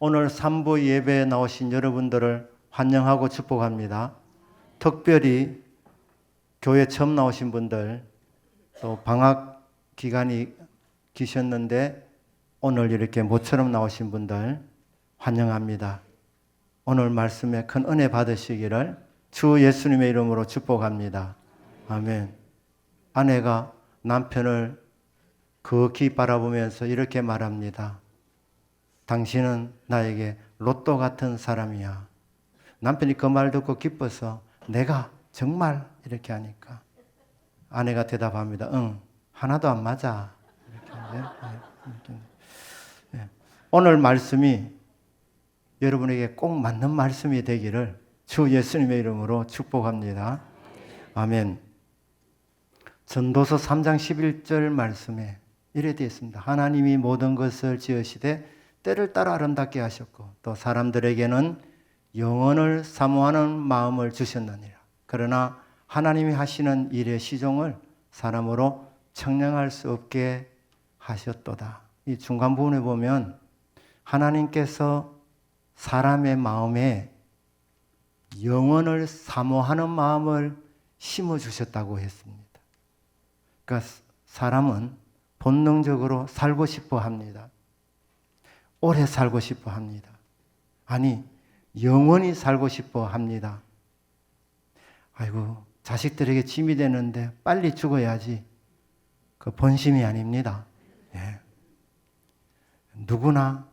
오늘 3부 예배에 나오신 여러분들을 환영하고 축복합니다. 특별히 교회 처음 나오신 분들, 또 방학 기간이 기셨는데 오늘 이렇게 모처럼 나오신 분들 환영합니다. 오늘 말씀에 큰 은혜 받으시기를 주 예수님의 이름으로 축복합니다. 아멘. 아내가 남편을 그윽히 바라보면서 이렇게 말합니다. 당신은 나에게 로또 같은 사람이야. 남편이 그 말 듣고 기뻐서 내가 정말 이렇게 하니까 아내가 대답합니다. 응, 하나도 안 맞아. 이렇게. 오늘 말씀이 여러분에게 꼭 맞는 말씀이 되기를 주 예수님의 이름으로 축복합니다. 아멘. 전도서 3장 11절 말씀에 이래 되어 있습니다. 하나님이 모든 것을 지으시되 때를 따라 아름답게 하셨고 또 사람들에게는 영원을 사모하는 마음을 주셨느니라. 그러나 하나님이 하시는 일의 시종을 사람으로 측량할 수 없게 하셨도다. 이 중간 부분에 보면 하나님께서 사람의 마음에 영원을 사모하는 마음을 심어주셨다고 했습니다. 그러니까 사람은 본능적으로 살고 싶어 합니다. 오래 살고 싶어 합니다. 아니, 영원히 살고 싶어 합니다. 아이고, 자식들에게 짐이 되는데 빨리 죽어야지. 그 본심이 아닙니다. 예. 누구나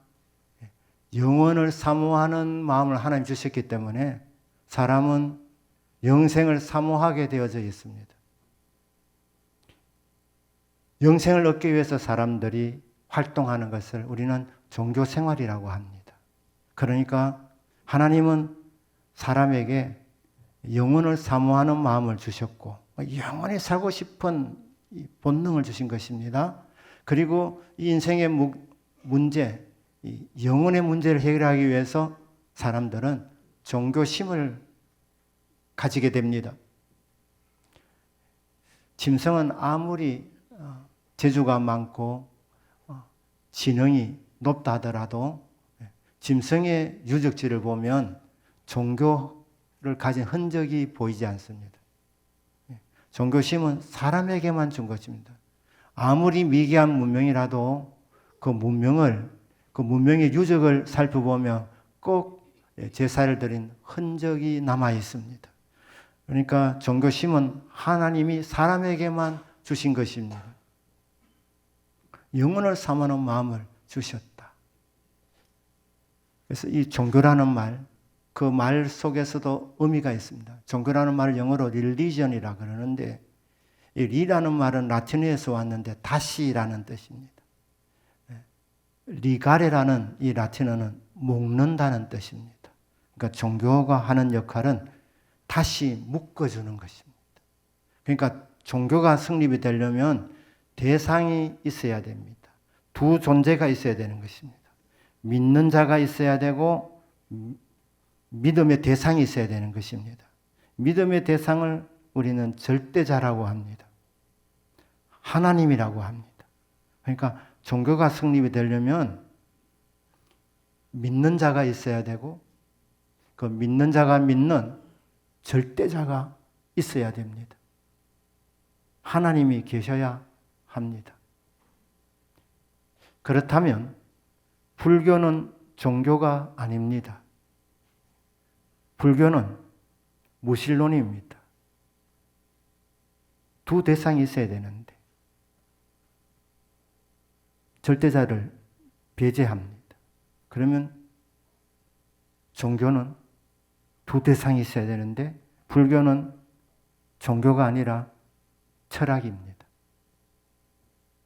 영원을 사모하는 마음을 하나님 주셨기 때문에 사람은 영생을 사모하게 되어져 있습니다. 영생을 얻기 위해서 사람들이 활동하는 것을 우리는 종교 생활이라고 합니다. 그러니까 하나님은 사람에게 영혼을 사모하는 마음을 주셨고 영원히 살고 싶은 본능을 주신 것입니다. 그리고 이 인생의 문제, 영혼의 문제를 해결하기 위해서 사람들은 종교심을 가지게 됩니다. 짐승은 아무리 재주가 많고 지능이 높다 하더라도 짐승의 유적지를 보면 종교를 가진 흔적이 보이지 않습니다. 종교심은 사람에게만 준 것입니다. 아무리 미개한 문명이라도 그 문명의 유적을 살펴보면 꼭 제사를 드린 흔적이 남아 있습니다. 그러니까 종교심은 하나님이 사람에게만 주신 것입니다. 영혼을 사모하는 마음을 주셨다. 그래서 이 종교라는 말, 그 말 속에서도 의미가 있습니다. 종교라는 말을 영어로 religion이라 그러는데 이 리라는 말은 라틴어에서 왔는데 다시라는 뜻입니다. 리가레라는 이 라틴어는 묶는다는 뜻입니다. 그러니까 종교가 하는 역할은 다시 묶어주는 것입니다. 그러니까 종교가 성립이 되려면 대상이 있어야 됩니다. 두 존재가 있어야 되는 것입니다. 믿는 자가 있어야 되고 믿음의 대상이 있어야 되는 것입니다. 믿음의 대상을 우리는 절대자라고 합니다. 하나님이라고 합니다. 그러니까 종교가 성립이 되려면 믿는 자가 있어야 되고 그 믿는 자가 믿는 절대자가 있어야 됩니다. 하나님이 계셔야 합니다. 그렇다면 불교는 종교가 아닙니다. 불교는 무신론입니다. 두 대상이 있어야 되는데 절대자를 배제합니다. 그러면 종교는 두 대상이 있어야 되는데 불교는 종교가 아니라 철학입니다.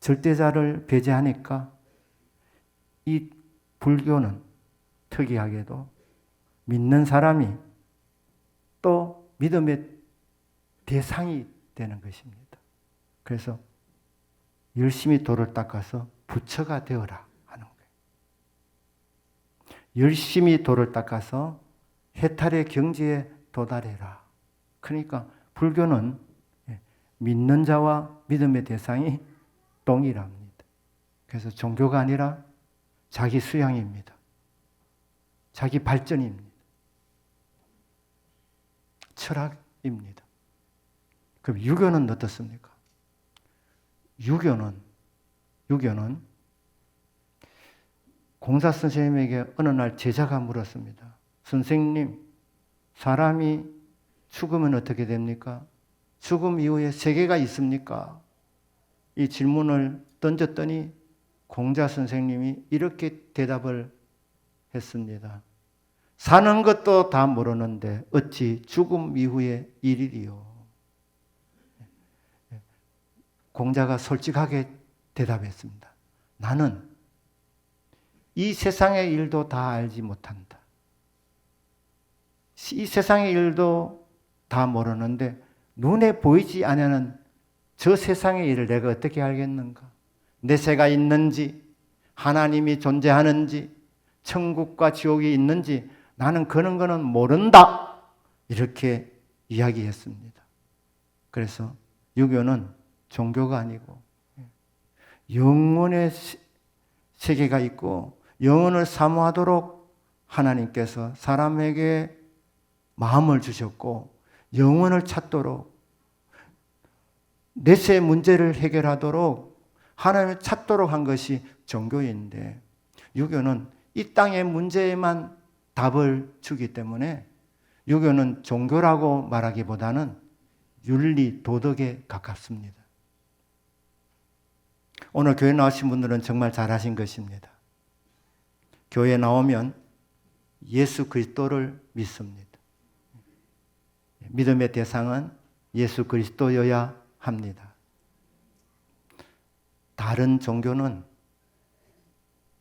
절대자를 배제하니까 이 불교는 특이하게도 믿는 사람이 또 믿음의 대상이 되는 것입니다. 그래서 열심히 돌을 닦아서 부처가 되어라 하는 거예요. 열심히 돌을 닦아서 해탈의 경지에 도달해라. 그러니까 불교는 믿는 자와 믿음의 대상이 동일합니다. 그래서 종교가 아니라 자기 수양입니다. 자기 발전입니다. 철학입니다. 그럼 유교는 어떻습니까? 유교는 공자 선생님에게 어느 날 제자가 물었습니다. 선생님, 사람이 죽으면 어떻게 됩니까? 죽음 이후에 세계가 있습니까? 이 질문을 던졌더니 공자 선생님이 이렇게 대답을 했습니다. 사는 것도 다 모르는데 어찌 죽음 이후에 일이리요. 공자가 솔직하게 대답했습니다. 나는 이 세상의 일도 다 알지 못한다. 이 세상의 일도 다 모르는데 눈에 보이지 않는 저 세상의 일을 내가 어떻게 알겠는가? 내세가 있는지, 하나님이 존재하는지, 천국과 지옥이 있는지 나는 그런 거는 모른다. 이렇게 이야기했습니다. 그래서 유교는 종교가 아니고 영혼의 세계가 있고 영혼을 사모하도록 하나님께서 사람에게 마음을 주셨고 영혼을 찾도록 내세 문제를 해결하도록 하나님을 찾도록 한 것이 종교인데 유교는 이 땅의 문제에만 답을 주기 때문에 유교는 종교라고 말하기보다는 윤리, 도덕에 가깝습니다. 오늘 교회 나오신 분들은 정말 잘하신 것입니다. 교회에 나오면 예수 그리스도를 믿습니다. 믿음의 대상은 예수 그리스도여야 합니다. 다른 종교는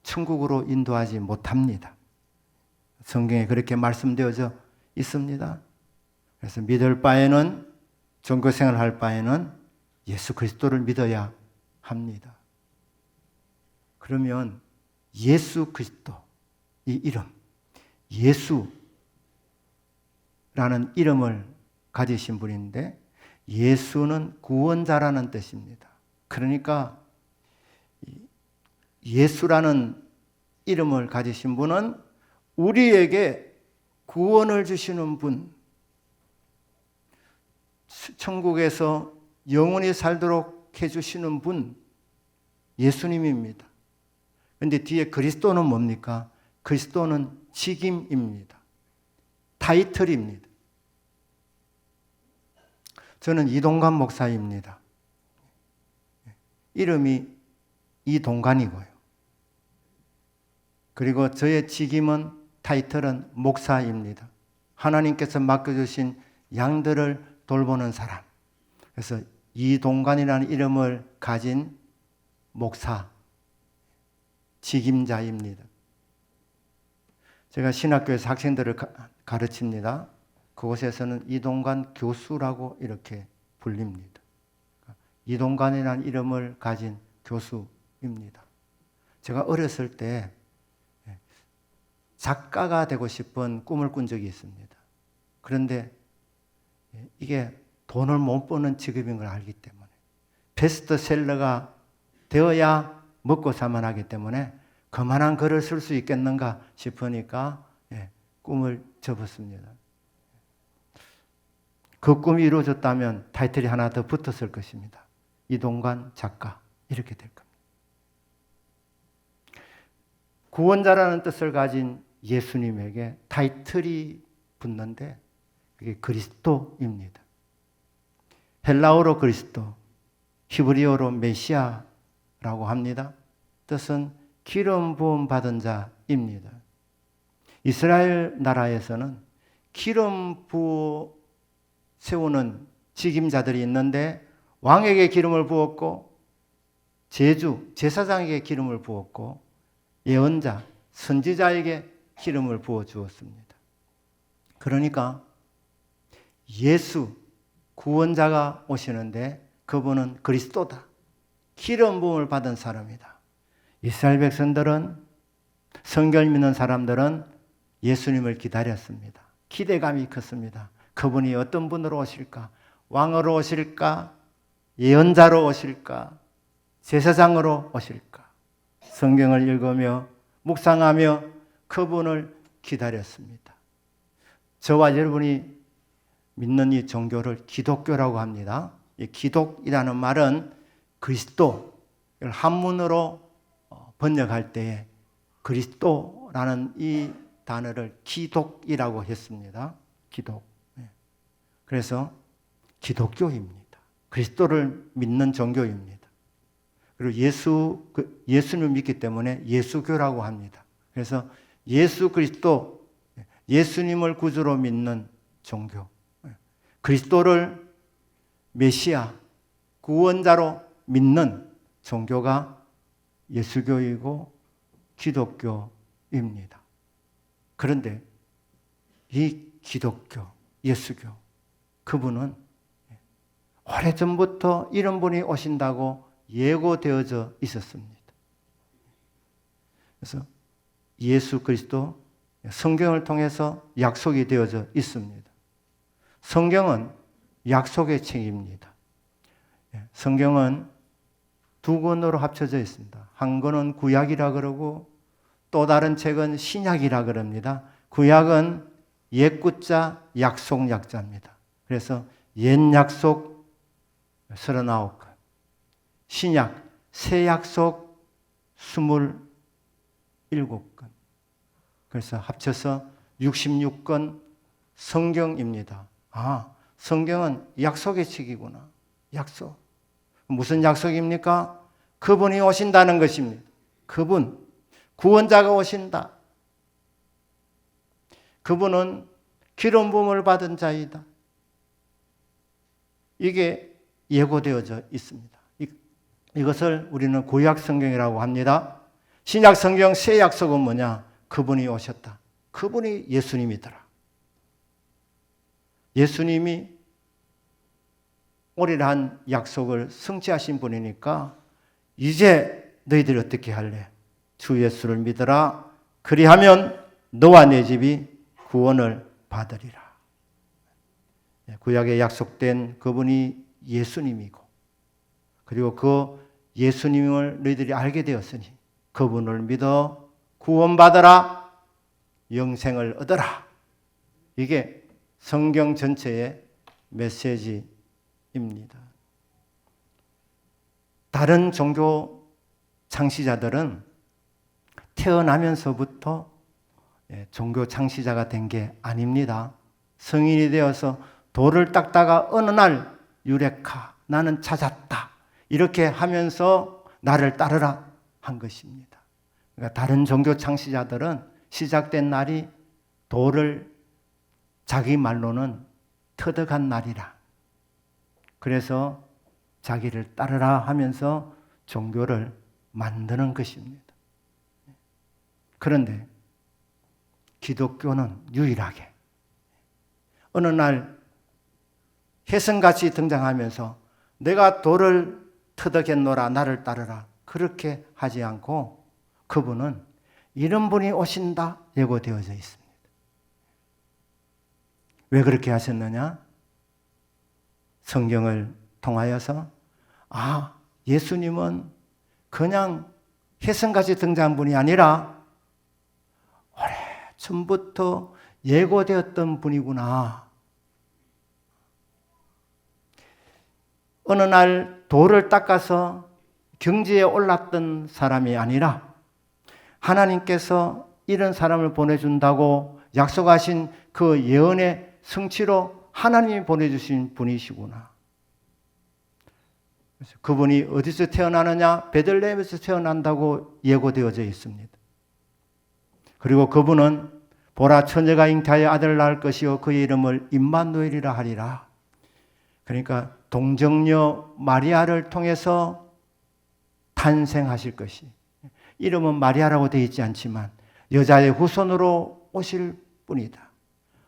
천국으로 인도하지 못합니다. 성경에 그렇게 말씀되어져 있습니다. 그래서 믿을 바에는 종교생활을 할 바에는 예수 그리스도를 믿어야 합니다. 그러면 예수 그리스도 이 이름 예수라는 이름을 가지신 분인데 예수는 구원자라는 뜻입니다. 그러니까 예수라는 이름을 가지신 분은 우리에게 구원을 주시는 분, 천국에서 영원히 살도록 해주시는 분, 예수님입니다. 그런데 뒤에 그리스도는 뭡니까? 그리스도는 직임입니다. 타이틀입니다. 저는 이동관 목사입니다. 이름이 이동관이고요. 그리고 저의 직임은 타이틀은 목사입니다. 하나님께서 맡겨주신 양들을 돌보는 사람. 그래서 이동관이라는 이름을 가진 목사, 직임자입니다. 제가 신학교에서 학생들을 가르칩니다. 그곳에서는 이동관 교수라고 이렇게 불립니다. 이동관이라는 이름을 가진 교수입니다. 제가 어렸을 때 작가가 되고 싶은 꿈을 꾼 적이 있습니다. 그런데 이게 돈을 못 버는 직업인 걸 알기 때문에 베스트셀러가 되어야 먹고 살만하기 때문에 그만한 글을 쓸 수 있겠는가 싶으니까 꿈을 접었습니다. 그 꿈이 이루어졌다면 타이틀이 하나 더 붙었을 것입니다. 이동관 작가 이렇게 될 겁니다. 구원자라는 뜻을 가진 예수님에게 타이틀이 붙는데 그게 그리스도입니다. 헬라어로 그리스도, 히브리어로 메시아라고 합니다. 뜻은 기름 부음 받은 자입니다. 이스라엘 나라에서는 기름 부어 세우는 직임자들이 있는데 왕에게 기름을 부었고 제사장에게 기름을 부었고 예언자, 선지자에게 기름을 부어 주었습니다. 그러니까 예수, 구원자가 오시는데 그분은 그리스도다. 기름 부음을 받은 사람이다. 이스라엘 백성들은 성경을 믿는 사람들은 예수님을 기다렸습니다. 기대감이 컸습니다. 그분이 어떤 분으로 오실까? 왕으로 오실까? 예언자로 오실까? 제사장으로 오실까? 성경을 읽으며 묵상하며 그분을 기다렸습니다. 저와 여러분이 믿는 이 종교를 기독교라고 합니다. 이 기독이라는 말은 그리스도를 한문으로 번역할 때에 그리스도라는 이 단어를 기독이라고 했습니다. 기독. 그래서 기독교입니다. 그리스도를 믿는 종교입니다. 그리고 예수님을 믿기 때문에 예수교라고 합니다. 그래서 예수 그리스도, 예수님을 구주로 믿는 종교. 그리스도를 메시아, 구원자로 믿는 종교가 예수교이고 기독교입니다. 그런데 이 기독교, 예수교, 그분은 오래전부터 이런 분이 오신다고 예고되어져 있었습니다. 그래서 예수 그리스도, 성경을 통해서 약속이 되어져 있습니다. 성경은 약속의 책입니다. 성경은 두 권으로 합쳐져 있습니다. 한 권은 구약이라 그러고 또 다른 책은 신약이라 그럽니다. 구약은 옛구자 약속 약자입니다. 그래서 옛 약속 39권, 신약 새 약속 27권. 그래서 합쳐서 66권 성경입니다. 아, 성경은 약속의 책이구나. 약속. 무슨 약속입니까? 그분이 오신다는 것입니다. 그분, 구원자가 오신다. 그분은 기름 부음을 받은 자이다. 이게 예고되어져 있습니다. 이것을 우리는 구약 성경이라고 합니다. 신약 성경 새 약속은 뭐냐? 그분이 오셨다. 그분이 예수님이더라. 예수님이 오리라 한 약속을 성취하신 분이니까 이제 너희들이 어떻게 할래? 주 예수를 믿어라. 그리하면 너와 내 집이 구원을 받으리라. 구약에 약속된 그분이 예수님이고, 그리고 그 예수님을 너희들이 알게 되었으니 그분을 믿어 구원받아라, 영생을 얻어라. 이게 성경 전체의 메시지입니다. 다른 종교 창시자들은 태어나면서부터 종교 창시자가 된 게 아닙니다. 성인이 되어서 돌을 닦다가 어느 날 유레카, 나는 찾았다. 이렇게 하면서 나를 따르라 한 것입니다. 그러니까 다른 종교 창시자들은 시작된 날이 돌을 자기 말로는 터득한 날이라. 그래서 자기를 따르라 하면서 종교를 만드는 것입니다. 그런데 기독교는 유일하게 어느 날 혜성같이 등장하면서 내가 돌을 터득했노라, 나를 따르라, 그렇게 하지 않고 그분은 이런 분이 오신다 예고되어져 있습니다. 왜 그렇게 하셨느냐? 성경을 통하여서 예수님은 그냥 혜성같이 등장한 분이 아니라 오래 전부터 예고되었던 분이구나. 어느 날 돌을 닦아서 경지에 올랐던 사람이 아니라 하나님께서 이런 사람을 보내준다고 약속하신 그 예언의 성취로 하나님이 보내주신 분이시구나. 그분이 어디서 태어나느냐? 베들레헴에서 태어난다고 예고되어져 있습니다. 그리고 그분은 보라, 처녀가 잉태하여 아들을 낳을 것이요 그의 이름을 임마누엘이라 하리라. 그러니까 동정녀 마리아를 통해서 탄생하실 것이, 이름은 마리아라고 되어 있지 않지만 여자의 후손으로 오실 분이다.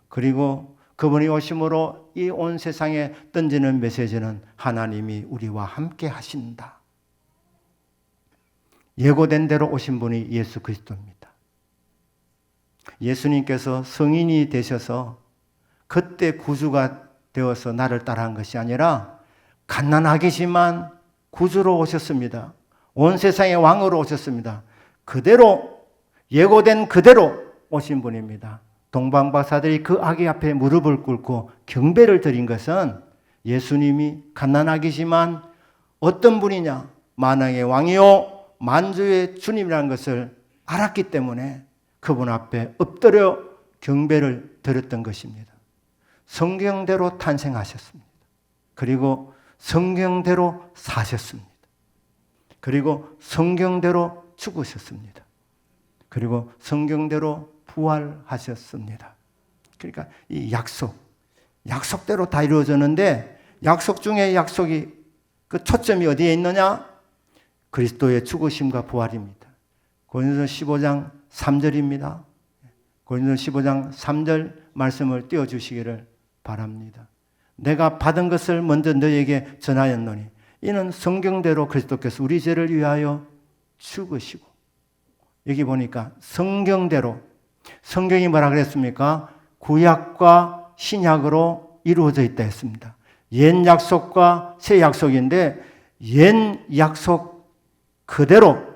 그리고 그분이 오심으로 이 온 세상에 던지는 메시지는 하나님이 우리와 함께 하신다. 예고된 대로 오신 분이 예수 그리스도입니다. 예수님께서 성인이 되셔서 그때 구주가 되어서 나를 따라한 것이 아니라 갓난아기지만 구주로 오셨습니다. 온 세상의 왕으로 오셨습니다. 그대로 예고된 그대로 오신 분입니다. 동방박사들이 그 아기 앞에 무릎을 꿇고 경배를 드린 것은 예수님이 갓난아기지만 어떤 분이냐? 만왕의 왕이요 만주의 주님이라는 것을 알았기 때문에 그분 앞에 엎드려 경배를 드렸던 것입니다. 성경대로 탄생하셨습니다. 그리고 성경대로 사셨습니다. 그리고 성경대로 죽으셨습니다. 그리고 성경대로 부활하셨습니다. 그러니까 이 약속대로 다 이루어졌는데 약속 중에 약속이 그 초점이 어디에 있느냐? 그리스도의 죽으심과 부활입니다. 고린도서 15장 3절입니다. 고린도서 15장 3절 말씀을 띄워주시기를 바랍니다. 내가 받은 것을 먼저 너에게 전하였노니 이는 성경대로 그리스도께서 우리 죄를 위하여 죽으시고, 여기 보니까 성경대로, 성경이 뭐라 그랬습니까? 구약과 신약으로 이루어져 있다 했습니다. 옛 약속과 새 약속인데 옛 약속 그대로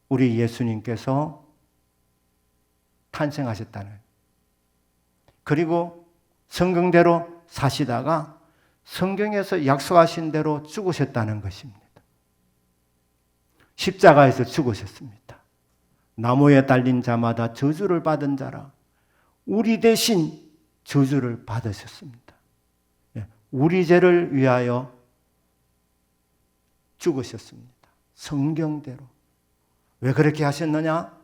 우리 예수님께서 탄생하셨다는, 그리고 성경대로 사시다가 성경에서 약속하신 대로 죽으셨다는 것입니다. 십자가에서 죽으셨습니다. 나무에 달린 자마다 저주를 받은 자라 우리 대신 저주를 받으셨습니다. 우리 죄를 위하여 죽으셨습니다. 성경대로. 왜 그렇게 하셨느냐?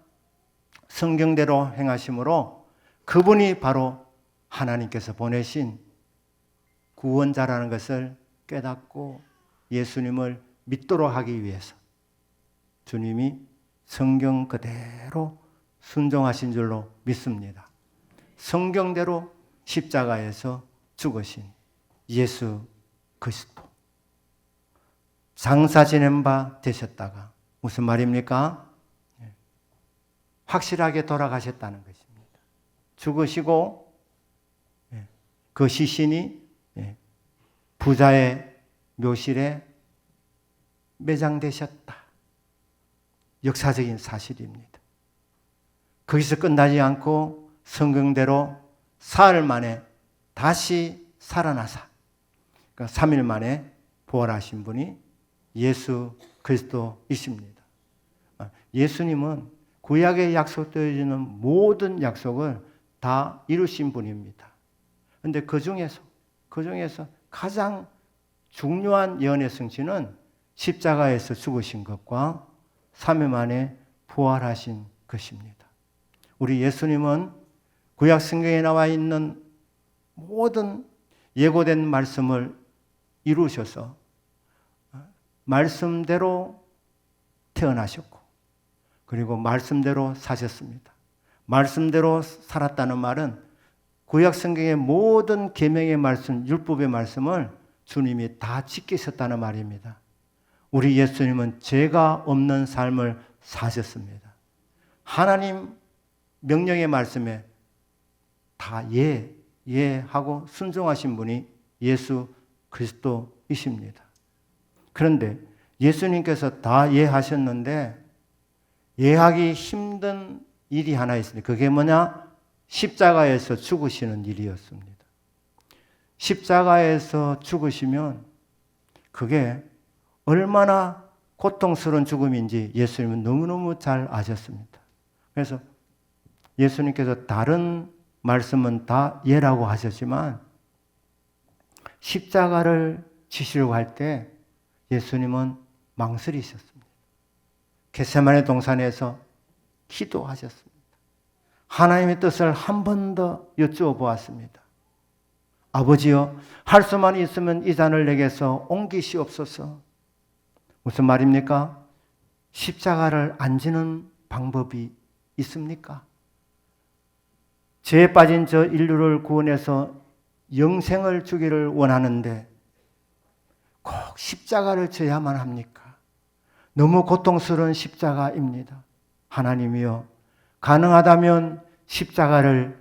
성경대로 행하심으로 그분이 바로 하나님께서 보내신 구원자라는 것을 깨닫고 예수님을 믿도록 하기 위해서 주님이 성경 그대로 순종하신 줄로 믿습니다. 성경대로 십자가에서 죽으신 예수 그리스도. 장사 지낸 바 되셨다가 무슨 말입니까? 확실하게 돌아가셨다는 것입니다. 죽으시고 그 시신이 부자의 묘실에 매장되셨다. 역사적인 사실입니다. 거기서 끝나지 않고 성경대로 사흘 만에 다시 살아나사, 그러니까 3일 만에 부활하신 분이 예수 그리스도이십니다. 예수님은 구약에 약속되어지는 모든 약속을 다 이루신 분입니다. 그런데 그 중에서 가장 중요한 예언의 성취는 십자가에서 죽으신 것과 3일 만에 부활하신 것입니다. 우리 예수님은 구약 성경에 나와 있는 모든 예고된 말씀을 이루셔서 말씀대로 태어나셨고, 그리고 말씀대로 사셨습니다. 말씀대로 살았다는 말은 구약 성경의 모든 계명의 말씀, 율법의 말씀을 주님이 다 지키셨다는 말입니다. 우리 예수님은 죄가 없는 삶을 사셨습니다. 하나님 명령의 말씀에 다 예하고 순종하신 분이 예수 그리스도이십니다. 그런데 예수님께서 다 예하셨는데 예하기 힘든 일이 하나 있습니다. 그게 뭐냐? 십자가에서 죽으시는 일이었습니다. 십자가에서 죽으시면 그게 얼마나 고통스러운 죽음인지 예수님은 너무너무 잘 아셨습니다. 그래서 예수님께서 다른 말씀은 다 예라고 하셨지만 십자가를 지시려고 할 때 예수님은 망설이셨습니다. 겟세마네 동산에서 기도하셨습니다. 하나님의 뜻을 한 번 더 여쭈어 보았습니다. 아버지여, 할 수만 있으면 이 잔을 내게서 옮기시옵소서. 무슨 말입니까? 십자가를 안 지는 방법이 있습니까? 죄에 빠진 저 인류를 구원해서 영생을 주기를 원하는데 꼭 십자가를 져야만 합니까? 너무 고통스러운 십자가입니다. 하나님이여, 가능하다면 십자가를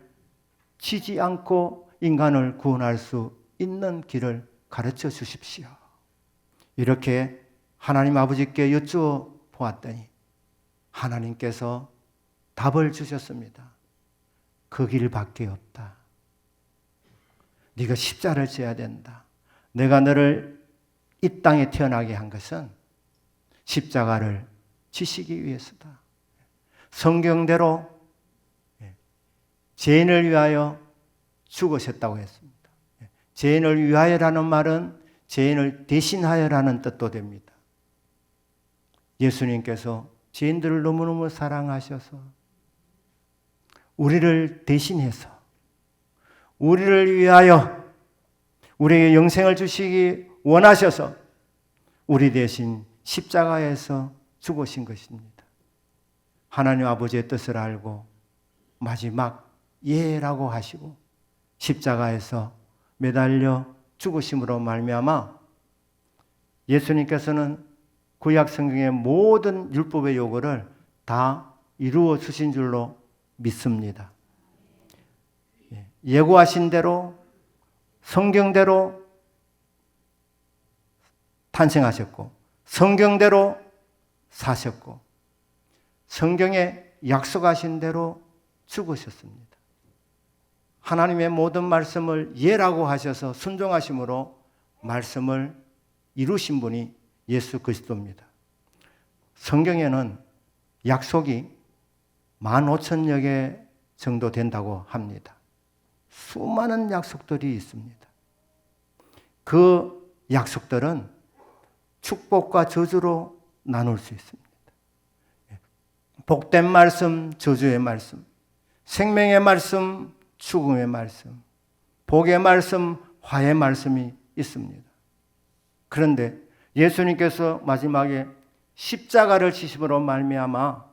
지지 않고 인간을 구원할 수 있는 길을 가르쳐 주십시오. 이렇게 하나님 아버지께 여쭈어 보았더니 하나님께서 답을 주셨습니다. 그 길밖에 없다. 네가 십자가를 져야 된다. 내가 너를 이 땅에 태어나게 한 것은 십자가를 지시기 위해서다. 성경대로 죄인을 위하여 죽으셨다고 했습니다. 죄인을 위하여라는 말은 죄인을 대신하여라는 뜻도 됩니다. 예수님께서 죄인들을 너무너무 사랑하셔서 우리를 대신해서 우리를 위하여 우리에게 영생을 주시기 원하셔서 우리 대신 십자가에서 죽으신 것입니다. 하나님 아버지의 뜻을 알고 마지막 예라고 하시고 십자가에서 매달려 죽으심으로 말미암아 예수님께서는 구약 성경의 모든 율법의 요구를 다 이루어 주신 줄로 믿습니다. 예고하신 대로 성경대로 탄생하셨고 성경대로 사셨고 성경에 약속하신 대로 죽으셨습니다. 하나님의 모든 말씀을 예라고 하셔서 순종하심으로 말씀을 이루신 분이 예수 그리스도입니다. 성경에는 약속이 15,000여 개 정도 된다고 합니다. 수많은 약속들이 있습니다. 그 약속들은 축복과 저주로 나눌 수 있습니다. 복된 말씀, 저주의 말씀, 생명의 말씀, 죽음의 말씀, 복의 말씀, 화의 말씀이 있습니다. 그런데 예수님께서 마지막에 십자가를 지심으로 말미암아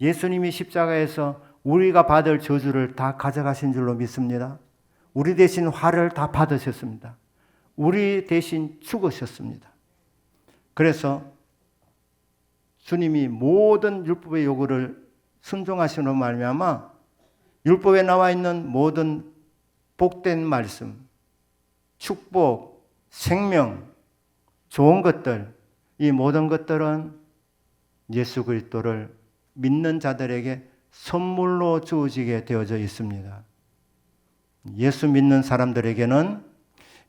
예수님이 십자가에서 우리가 받을 저주를 다 가져가신 줄로 믿습니다. 우리 대신 화를 다 받으셨습니다. 우리 대신 죽으셨습니다. 그래서 주님이 모든 율법의 요구를 순종하심으로 말미암아 율법에 나와 있는 모든 복된 말씀, 축복, 생명, 좋은 것들, 이 모든 것들은 예수 그리스도를 믿는 자들에게 선물로 주어지게 되어져 있습니다. 예수 믿는 사람들에게는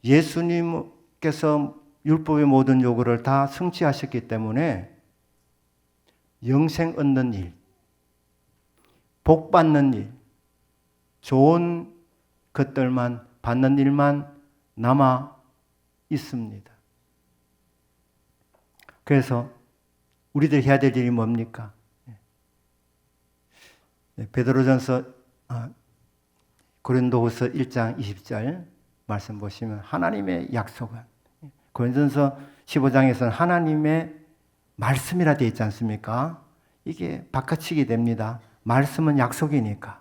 예수님께서 율법의 모든 요구를 다 성취하셨기 때문에 영생 얻는 일, 복 받는 일, 좋은 것들만 받는 일만 남아 있습니다. 그래서 우리들 해야 될 일이 뭡니까? 베드로전서 고린도후서 1장 20절 말씀 보시면 하나님의 약속은 고린도전서 15장에서는 하나님의 말씀이라 되어 있지 않습니까? 이게 바꿔치기 됩니다. 말씀은 약속이니까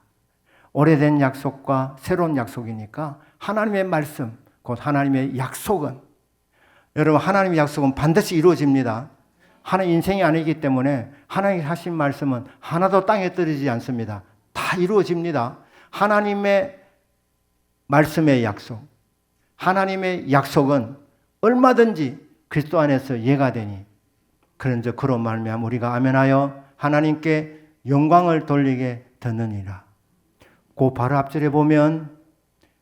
오래된 약속과 새로운 약속이니까 하나님의 말씀 곧 하나님의 약속은 여러분 하나님의 약속은 반드시 이루어집니다. 하나님 인생이 아니기 때문에 하나님이 하신 말씀은 하나도 땅에 떨어지지 않습니다. 다 이루어집니다. 하나님의 말씀의 약속, 하나님의 약속은 얼마든지 그리스도 안에서 예가 되니 그런즉 그로 말미암아 우리가 아멘하여 하나님께 영광을 돌리게 되느니라. 그 바로 앞절에 보면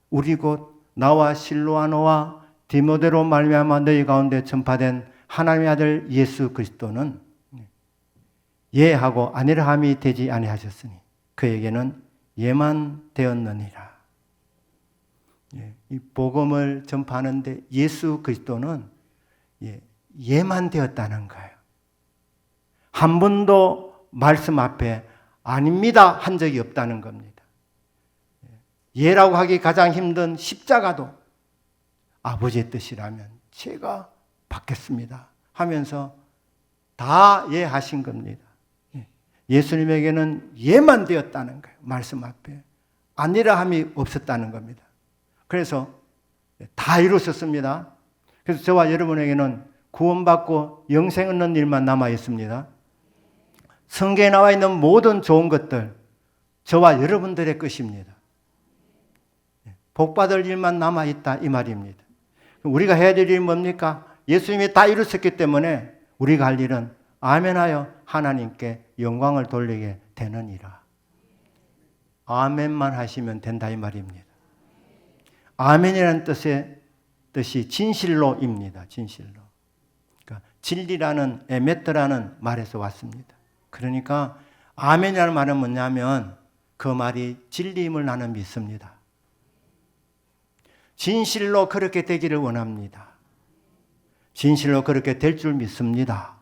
우리 곧 나와 실로아노와 디모데로 말미암아 너희 가운데 전파된 하나님의 아들 예수 그리스도는 예하고 아니라함이 되지 아니하셨으니 그에게는 예만 되었느니라. 이 복음을 전파하는데 예수 그리스도는 예만 되었다는 거예요. 한 번도 말씀 앞에 아닙니다 한 적이 없다는 겁니다. 예라고 하기 가장 힘든 십자가도 아버지의 뜻이라면 제가 받겠습니다 하면서 다 예하신 겁니다. 예수님에게는 예만 되었다는 거예요. 말씀 앞에 아니라함이 없었다는 겁니다. 그래서 다 이루셨습니다. 그래서 저와 여러분에게는 구원받고 영생 얻는 일만 남아 있습니다. 성경에 나와 있는 모든 좋은 것들 저와 여러분들의 것입니다. 복받을 일만 남아 있다 이 말입니다. 우리가 해야 될 일이 뭡니까? 예수님이 다 이루셨기 때문에 우리가 할 일은 아멘하여 하나님께 영광을 돌리게 되느니라. 아멘만 하시면 된다 이 말입니다. 아멘이라는 뜻이 진실로입니다. 진실로. 그러니까 진리라는 에메트라는 말에서 왔습니다. 그러니까 아멘이라는 말은 뭐냐면 그 말이 진리임을 나는 믿습니다. 진실로 그렇게 되기를 원합니다. 진실로 그렇게 될 줄 믿습니다.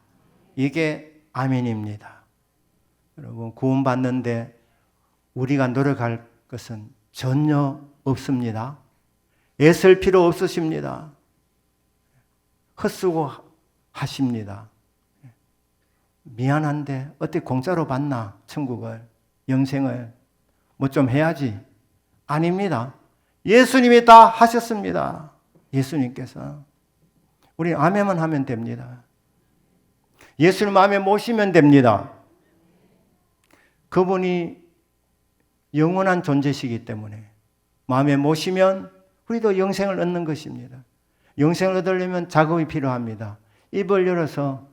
이게 아멘입니다. 여러분, 구원받는데 우리가 노력할 것은 전혀 없습니다. 애쓸 필요 없으십니다. 헛수고 하십니다. 미안한데 어떻게 공짜로 받나? 천국을, 영생을 뭐 좀 해야지. 아닙니다. 예수님이 다 하셨습니다. 예수님께서. 우리 아멘만 하면 됩니다. 예수님 마음에 모시면 됩니다. 그분이 영원한 존재시기 때문에 마음에 모시면 우리도 영생을 얻는 것입니다. 영생을 얻으려면 작업이 필요합니다. 입을 열어서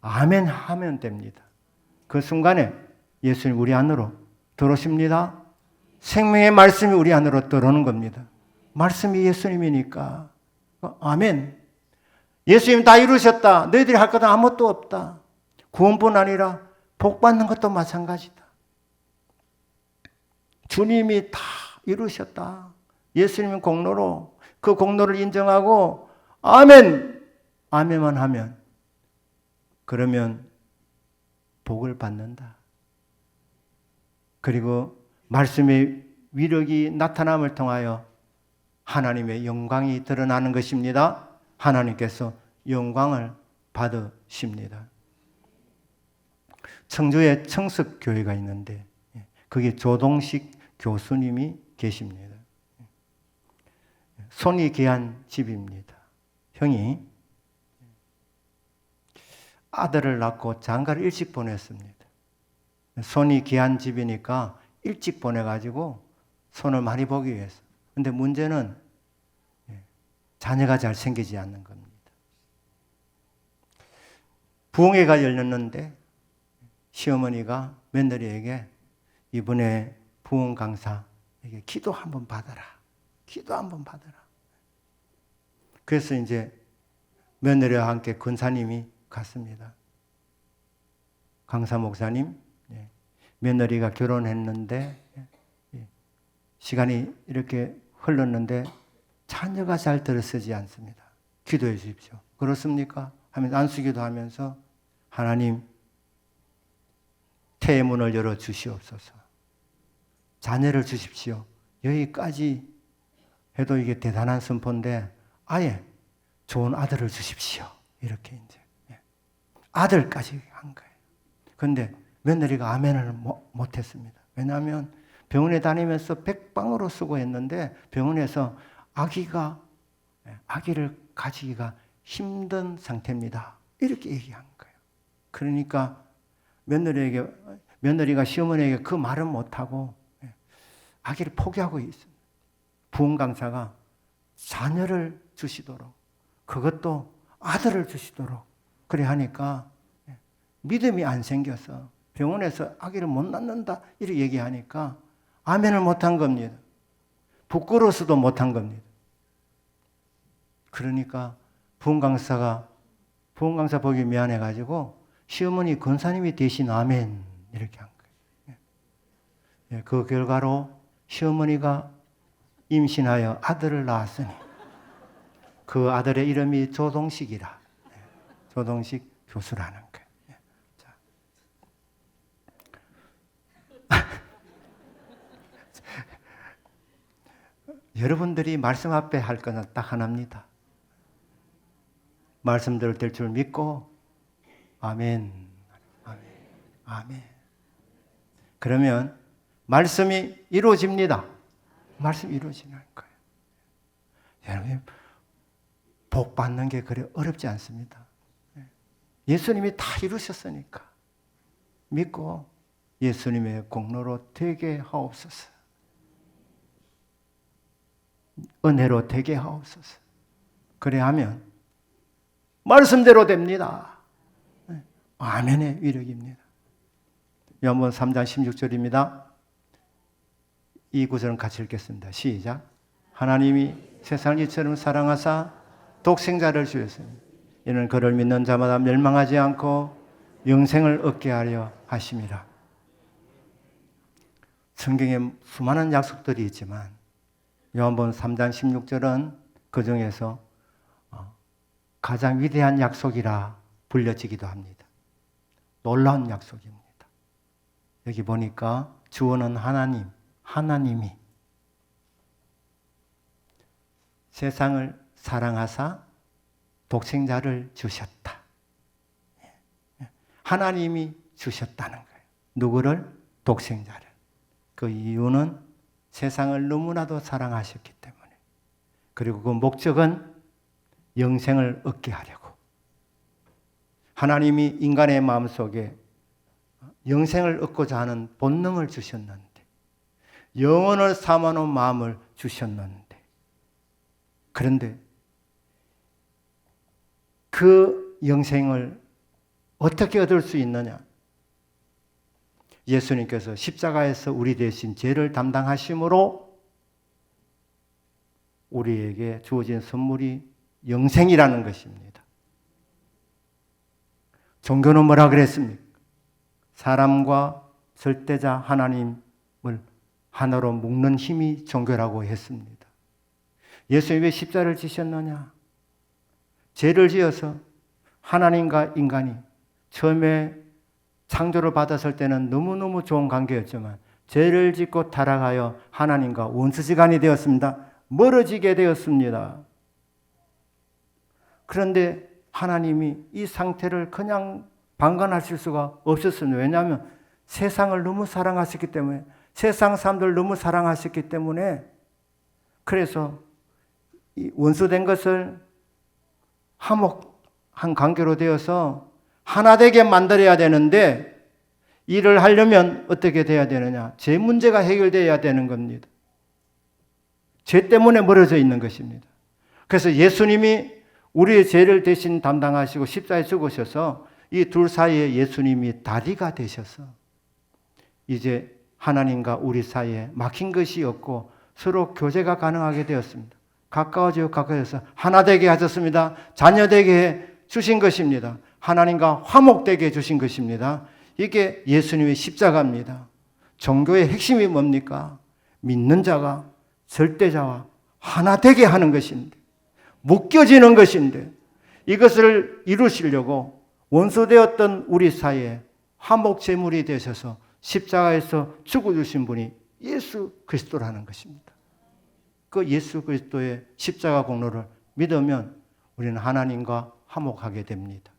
아멘 하면 됩니다. 그 순간에 예수님 우리 안으로 들어오십니다. 생명의 말씀이 우리 안으로 들어오는 겁니다. 말씀이 예수님이니까 아멘. 예수님 다 이루셨다. 너희들이 할 것은 아무것도 없다. 구원뿐 아니라 복 받는 것도 마찬가지다. 주님이 다 이루셨다. 예수님의 공로로 그 공로를 인정하고 아멘! 아멘만 하면 그러면 복을 받는다. 그리고 말씀의 위력이 나타남을 통하여 하나님의 영광이 드러나는 것입니다. 하나님께서 영광을 받으십니다. 청주에 청석교회가 있는데 거기 조동식 교수님이 계십니다. 손이 귀한 집입니다. 형이 아들을 낳고 장가를 일찍 보냈습니다. 손이 귀한 집이니까 일찍 보내가지고 손을 많이 보기 위해서. 근데 문제는 자녀가 잘 생기지 않는 겁니다. 부흥회가 열렸는데 시어머니가 며느리에게 이번에 부흥 강사에게 기도 한번 받아라. 기도 한번 받아라. 그래서 이제 며느리와 함께 권사님이 갔습니다. 강사 목사님, 며느리가 결혼했는데 시간이 이렇게 흘렀는데 자녀가 잘 들어서지 않습니다. 기도해 주십시오. 그렇습니까? 하면서 안수기도 하면서 하나님 태의 문을 열어 주시옵소서. 자녀를 주십시오. 여기까지 해도 이게 대단한 선포인데 아예 좋은 아들을 주십시오. 이렇게 이제 아들까지 한 거예요. 그런데 며느리가 아멘을 못했습니다. 왜냐하면 병원에 다니면서 백방으로 수고했는데 병원에서 아기를 가지기가 힘든 상태입니다. 이렇게 얘기한 거예요. 그러니까 며느리가 시어머니에게 그 말은 못하고 아기를 포기하고 있습니다. 부흥 강사가 자녀를 주시도록 그것도 아들을 주시도록 그래 하니까 믿음이 안 생겨서 병원에서 아기를 못 낳는다 이렇게 얘기하니까 아멘을 못한 겁니다. 부끄러워서도 못한 겁니다. 그러니까 부흥 강사 보기 미안해가지고 시어머니 권사님이 대신 아멘 이렇게 한 거예요. 그 결과로 시어머니가 임신하여 아들을 낳았으니 그 아들의 이름이 조동식이라. 조동식 교수라는 거예요. 자. 여러분들이 말씀 앞에 할 것은 딱 하나입니다. 말씀대로 될 줄 믿고 아멘, 아멘, 아멘. 그러면 말씀이 이루어집니다. 말씀이 이루어지는 거예요. 여러분 복 받는 게 그래 어렵지 않습니다. 예수님이 다 이루셨으니까 믿고 예수님의 공로로 되게 하옵소서. 은혜로 되게 하옵소서. 그래 하면 말씀대로 됩니다. 아멘의 위력입니다. 요한복음 3장 16절입니다. 이 구절은 같이 읽겠습니다. 시작. 하나님이 세상을 이처럼 사랑하사 독생자를 주셨으니 이는 그를 믿는 자마다 멸망하지 않고 영생을 얻게 하려 하심이라. 성경에 수많은 약속들이 있지만 요한복음 3장 16절은 그 중에서 가장 위대한 약속이라 불려지기도 합니다. 놀라운 약속입니다. 여기 보니까 주어는 하나님이 세상을 사랑하사 독생자를 주셨다. 하나님이 주셨다는 거예요. 누구를? 독생자를. 그 이유는 세상을 너무나도 사랑하셨기 때문에. 그리고 그 목적은 영생을 얻게 하려고. 하나님이 인간의 마음속에 영생을 얻고자 하는 본능을 주셨는데, 영혼을 삼아놓은 마음을 주셨는데, 그런데 그 영생을 어떻게 얻을 수 있느냐? 예수님께서 십자가에서 우리 대신 죄를 담당하심으로 우리에게 주어진 선물이 영생이라는 것입니다. 종교는 뭐라 그랬습니까? 사람과 절대자 하나님을 하나로 묶는 힘이 종교라고 했습니다. 예수님이 왜 십자가를 지셨느냐? 죄를 지어서 하나님과 인간이 처음에 창조를 받았을 때는 너무너무 좋은 관계였지만 죄를 짓고 타락하여 하나님과 원수지간이 되었습니다. 멀어지게 되었습니다. 그런데 하나님이 이 상태를 그냥 방관하실 수가 없었습니다. 왜냐하면 세상을 너무 사랑하셨기 때문에, 세상 사람들을 너무 사랑하셨기 때문에, 그래서 이 원수된 것을 화목한 관계로 되어서 하나 되게 만들어야 되는데, 일을 하려면 어떻게 돼야 되느냐? 죄 문제가 해결돼야 되는 겁니다. 죄 때문에 멀어져 있는 것입니다. 그래서 예수님이 우리의 죄를 대신 담당하시고 십자가에 죽으셔서 이 둘 사이에 예수님이 다리가 되셔서 이제 하나님과 우리 사이에 막힌 것이 없고 서로 교제가 가능하게 되었습니다. 가까워져서 하나 되게 하셨습니다. 자녀 되게 해 주신 것입니다. 하나님과 화목되게 해 주신 것입니다. 이게 예수님의 십자가입니다. 종교의 핵심이 뭡니까? 믿는 자가 절대자와 하나 되게 하는 것인데, 묶여지는 것인데, 이것을 이루시려고 원수되었던 우리 사이에 화목 제물이 되셔서 십자가에서 죽어주신 분이 예수 그리스도라는 것입니다. 그 예수 그리스도의 십자가 공로를 믿으면 우리는 하나님과 화목하게 됩니다.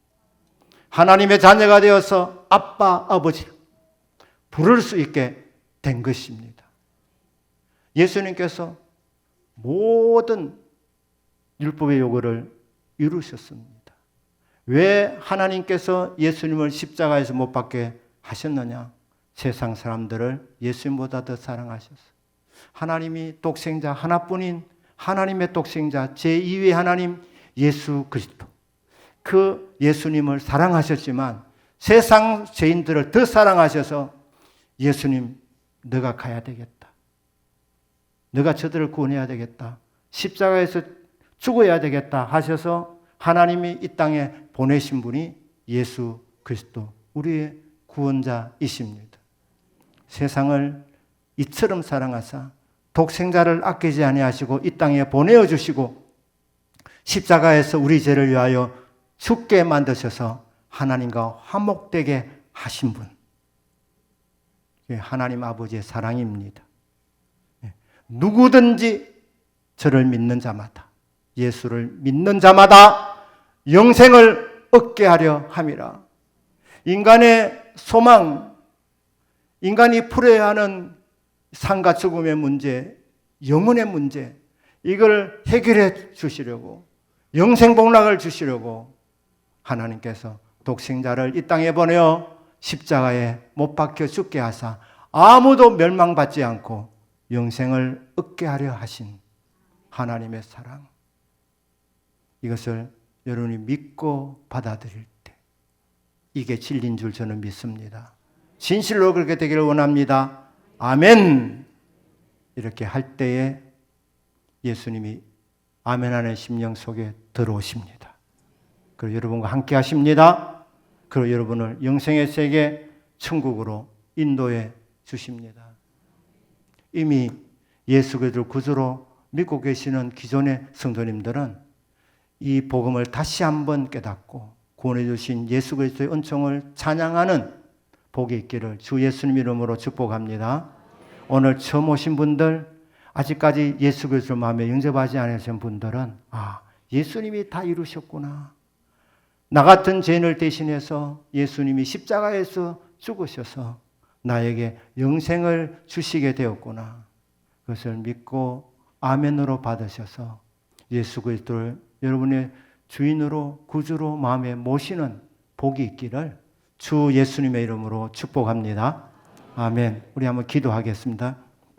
하나님의 자녀가 되어서 아빠, 아버지 부를 수 있게 된 것입니다. 예수님께서 모든 율법의 요구를 이루셨습니다. 왜 하나님께서 예수님을 십자가에서 못 박게 하셨느냐? 세상 사람들을 예수님보다 더 사랑하셨어요. 하나님이 독생자 하나뿐인 하나님의 독생자 제2의 하나님 예수 그리스도, 그 예수님을 사랑하셨지만 세상 죄인들을 더 사랑하셔서 예수님, 너가 가야 되겠다. 너가 저들을 구원해야 되겠다. 십자가에서 죽어야 되겠다 하셔서 하나님이 이 땅에 보내신 분이 예수 그리스도, 우리의 구원자이십니다. 세상을 이처럼 사랑하사 독생자를 아끼지 아니하시고 이 땅에 보내어 주시고 십자가에서 우리 죄를 위하여 죽게 만드셔서 하나님과 화목되게 하신 분, 하나님 아버지의 사랑입니다. 누구든지 저를 믿는 자마다, 예수를 믿는 자마다 영생을 얻게 하려 함이라. 인간의 소망, 인간이 풀어야 하는 삶과 죽음의 문제, 영혼의 문제, 이걸 해결해 주시려고, 영생복락을 주시려고 하나님께서 독생자를 이 땅에 보내어 십자가에 못 박혀 죽게 하사 아무도 멸망받지 않고 영생을 얻게 하려 하신 하나님의 사랑, 이것을 여러분이 믿고 받아들일 때 이게 진리인 줄 저는 믿습니다. 진실로 그렇게 되기를 원합니다. 아멘. 이렇게 할 때에 예수님이 아멘 하는 심령 속에 들어오십니다. 그리고 여러분과 함께 하십니다. 그리고 여러분을 영생의 세계 천국으로 인도해 주십니다. 이미 예수 그리스도를 구주로 믿고 계시는 기존의 성도님들은 이 복음을 다시 한번 깨닫고 구원해 주신 예수 그리스도의 은총을 찬양하는 복이 있기를 주 예수님 이름으로 축복합니다. 오늘 처음 오신 분들, 아직까지 예수 그리스도를 마음에 영접하지 않으신 분들은 예수님이 다 이루셨구나. 나 같은 죄인을 대신해서 예수님이 십자가에서 죽으셔서 나에게 영생을 주시게 되었구나. 그것을 믿고 아멘으로 받으셔서 예수 그리스도를 여러분의 주인으로 구주로 마음에 모시는 복이 있기를 주 예수님의 이름으로 축복합니다. 아멘. 우리 한번 기도하겠습니다.